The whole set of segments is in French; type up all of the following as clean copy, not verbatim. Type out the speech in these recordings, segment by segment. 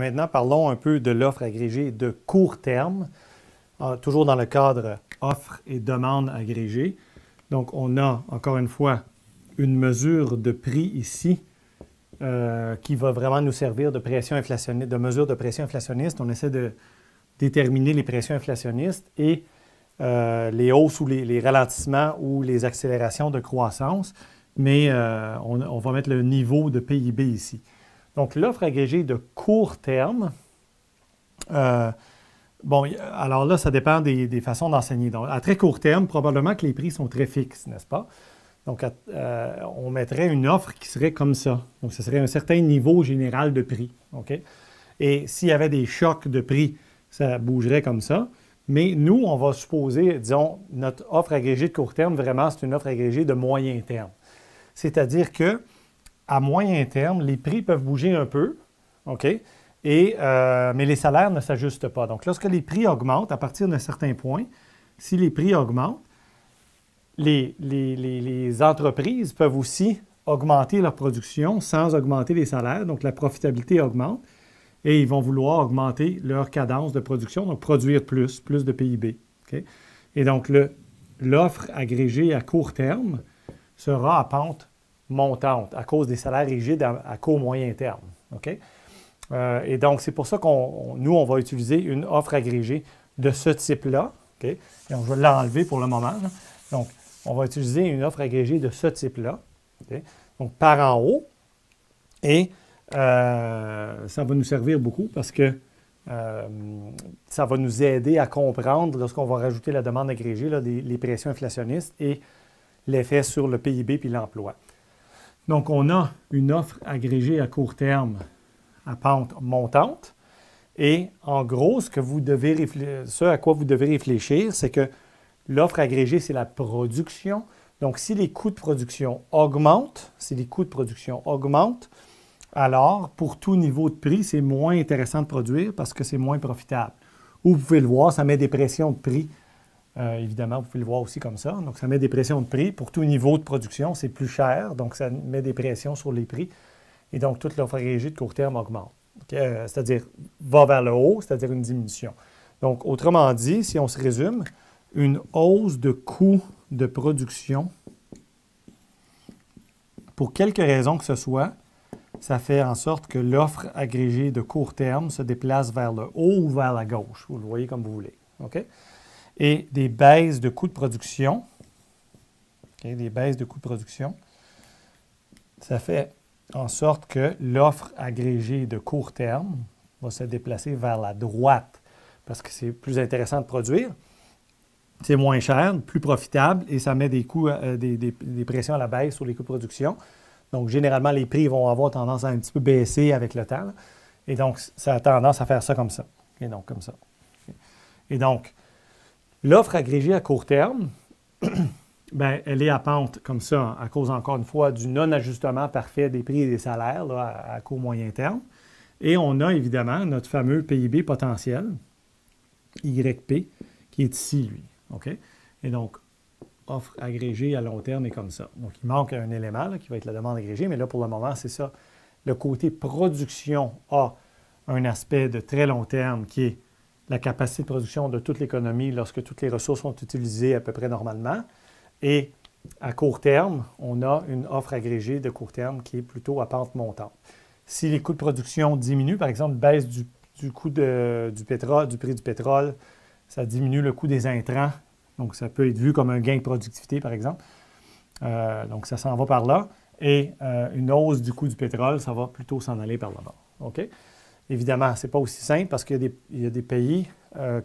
Maintenant, parlons un peu de l'offre agrégée de court terme, toujours dans le cadre offre et demande agrégée. Donc, on a, encore une fois, une mesure de prix ici qui va vraiment nous servir de pression inflationniste, de mesure de pression inflationniste. On essaie de déterminer les pressions inflationnistes et les hausses ou les ralentissements ou les accélérations de croissance, mais on va mettre le niveau de PIB ici. Donc, l'offre agrégée de court terme, bon, alors là, ça dépend des façons d'enseigner. Donc, à très court terme, probablement que les prix sont très fixes, n'est-ce pas? Donc, on mettrait une offre qui serait comme ça. Donc, ce serait un certain niveau général de prix. OK? Et s'il y avait des chocs de prix, ça bougerait comme ça. Mais nous, on va supposer, disons, notre offre agrégée de court terme, vraiment, c'est une offre agrégée de moyen terme. C'est-à-dire que à moyen terme, les prix peuvent bouger un peu, OK? Mais les salaires ne s'ajustent pas. Donc, lorsque les prix augmentent, à partir d'un certain point, si les prix augmentent, les entreprises peuvent aussi augmenter leur production sans augmenter les salaires. Donc, la profitabilité augmente et ils vont vouloir augmenter leur cadence de production, donc produire plus de PIB. Okay? Et donc, l'offre agrégée à court terme sera à pente montante à cause des salaires rigides à court-moyen terme. Okay? Et donc, c'est pour ça nous, on va utiliser une offre agrégée de ce type-là. Okay? Et on va l'enlever pour le moment. Là. Donc, on va utiliser une offre agrégée de ce type-là. Okay? Donc, par en haut. Et ça va nous servir beaucoup parce que ça va nous aider à comprendre, lorsqu'on va rajouter la demande agrégée, là, les pressions inflationnistes et l'effet sur le PIB puis l'emploi. Donc, on a une offre agrégée à court terme à pente montante. Et en gros, ce à quoi vous devez réfléchir, c'est que l'offre agrégée, c'est la production. Donc, si les coûts de production augmentent, alors, pour tout niveau de prix, c'est moins intéressant de produire parce que c'est moins profitable. Ou vous pouvez le voir, ça met des pressions de prix. Évidemment, vous pouvez le voir aussi comme ça. Donc, ça met des pressions de prix. Pour tout niveau de production, c'est plus cher. Donc, ça met des pressions sur les prix. Et donc, toute l'offre agrégée de court terme augmente. C'est-à-dire, va vers le haut, c'est-à-dire une diminution. Donc, autrement dit, si on se résume, une hausse de coût de production, pour quelque raison que ce soit, ça fait en sorte que l'offre agrégée de court terme se déplace vers le haut ou vers la gauche. Vous le voyez comme vous voulez. OK? Et des baisses de coûts de production, ça fait en sorte que l'offre agrégée de court terme va se déplacer vers la droite parce que c'est plus intéressant de produire, c'est moins cher, plus profitable et ça met des coûts, des pressions à la baisse sur les coûts de production. Donc, généralement, les prix vont avoir tendance à un petit peu baisser avec le temps. Là. Et donc, ça a tendance à faire ça comme ça. Et donc, comme ça. Et donc, l'offre agrégée à court terme, bien, elle est à pente comme ça, à cause, encore une fois, du non-ajustement parfait des prix et des salaires là, à court-moyen terme. Et on a évidemment notre fameux PIB potentiel, YP, qui est ici, lui. OK? Et donc, offre agrégée à long terme est comme ça. Donc, il manque un élément là, qui va être la demande agrégée, mais là, pour le moment, c'est ça. Le côté production a un aspect de très long terme qui est la capacité de production de toute l'économie lorsque toutes les ressources sont utilisées à peu près normalement. Et à court terme, on a une offre agrégée de court terme qui est plutôt à pente montante. Si les coûts de production diminuent, par exemple, baisse du coût du pétrole, du prix du pétrole, ça diminue le coût des intrants. Donc, ça peut être vu comme un gain de productivité, par exemple. Donc, ça s'en va par là. Et une hausse du coût du pétrole, ça va plutôt s'en aller par là-bas. OK? Évidemment, ce n'est pas aussi simple parce qu'il y a des pays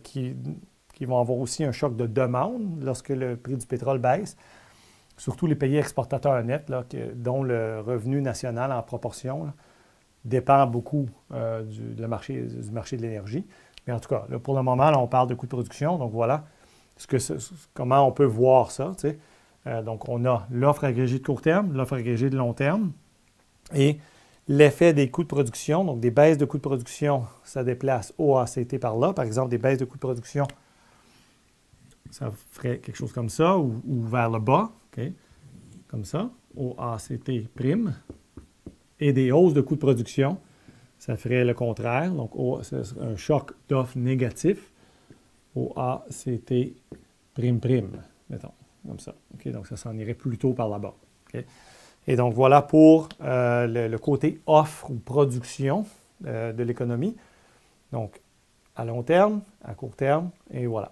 qui vont avoir aussi un choc de demande lorsque le prix du pétrole baisse. Surtout les pays exportateurs nets, là, dont le revenu national en proportion là, dépend beaucoup du marché de l'énergie. Mais en tout cas, là, pour le moment, là, on parle de coût de production. Donc, voilà comment on peut voir ça. Donc, on a l'offre agrégée de court terme, l'offre agrégée de long terme et l'effet des coûts de production. Donc, des baisses de coûts de production, ça déplace OACT par là. Par exemple, des baisses de coûts de production, ça ferait quelque chose comme ça ou vers le bas. Okay? Comme ça, OACT prime. Et des hausses de coûts de production, ça ferait le contraire. Donc, c'est un choc d'offre négatif. OACT prime, mettons, comme ça. Okay? Donc, ça s'en irait plutôt par là-bas. Okay? Et donc, voilà pour le côté offre ou production de l'économie. Donc, à long terme, à court terme, et voilà.